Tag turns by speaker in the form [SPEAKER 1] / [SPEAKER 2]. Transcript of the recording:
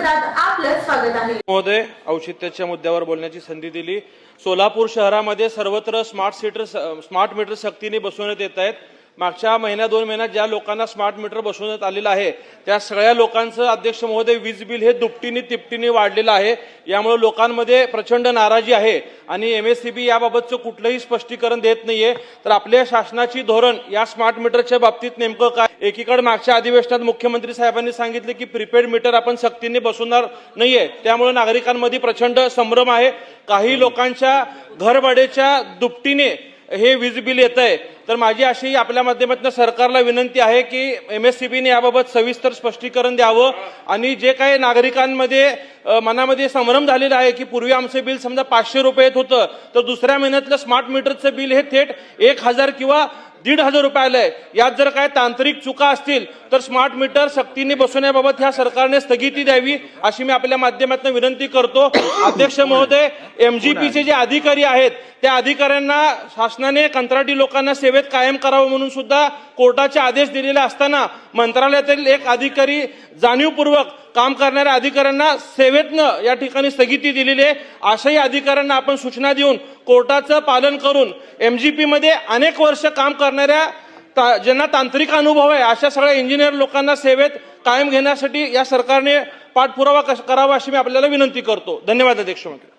[SPEAKER 1] वर्तमानपत्रात आपलं स्वागत आहे।
[SPEAKER 2] महोदय, औचित्याच्या मुद्द्यावर बोलण्याची संधी दिली। सोलापूर शहरामध्ये सर्वत्र स्मार्ट मीटर सक्तीने बसवण्यात येत आहेत। मागच्या महिन्या 2 महिन्यात ज्या लोकांना स्मार्ट मीटर बसवण्यात आलेलं आहे त्या सगळ्या लोकांचं अध्यक्ष महोदय वीज बिल हे दुपटीने तिपटीने वाढलेलं आहे। यामुळे लोकांमध्ये प्रचंड नाराजी आहे आणि एमएससीबी याबाबतचं कुठलंही स्पष्टीकरण देत नाहीये। तर आपल्या शासनाची धोरण या स्मार्ट मीटरच्या बाबतीत नेमकं काय? एकीकडे मागच्या अधिवेशनात मुख्यमंत्री साहेबांनी सांगितले की प्रीपेड मीटर आपण सक्तीने बसवणार नाहीये, त्यामुळे नागरिकांमध्ये प्रचंड संभ्रम आहे। काही लोकांच्या घरभाड्याच्या दुपटीने हे वीज बिल येत आहे। तर माझी अशी आपल्या माध्यमातून सरकारला विनंती आहे की एमएससीबीने याबाबत सविस्तर स्पष्टीकरण द्यावं आणि जे काही नागरिकांमध्ये मनामध्ये संभ्रम झालेला आहे की पूर्वी आमचे बिल समजा 500 रुपये येत होतं तर दुसऱ्या महिन्यातलं स्मार्ट मीटरचं बिल हे थेट 1000 किंवा 1500 रुपये आलंय। यात जर काय तांत्रिक चुका असतील तर स्मार्ट मीटर सक्तीने बसवण्याबाबत ह्या सरकारने स्थगिती द्यावी अशी मी आपल्या माध्यमातून विनंती करतो। अध्यक्ष महोदय, एमजीपीचे जे अधिकारी आहेत त्या अधिकाऱ्यांना शासनाने कंत्राटी लोकांना सेवेत कायम करावं म्हणून सुद्धा कोर्टाचे आदेश दिलेले असताना मंत्रालयातील एक अधिकारी जाणीवपूर्वक काम करणाऱ्या अधिकाऱ्यांना सेवेतनं या ठिकाणी स्थगिती दिलेली आहे। अशाही अधिकाऱ्यांना आपण सूचना देऊन कोर्टाचं पालन करून एमजीपी मध्ये अनेक वर्ष काम करणाऱ्या ज्यांना तांत्रिक अनुभव आहे अशा सगळ्या इंजिनियर लोकांना सेवेत कायम घेण्यासाठी या सरकारने पाठपुरावा करावा अशी मी आपल्याला विनंती करतो। धन्यवाद अध्यक्ष महोदय।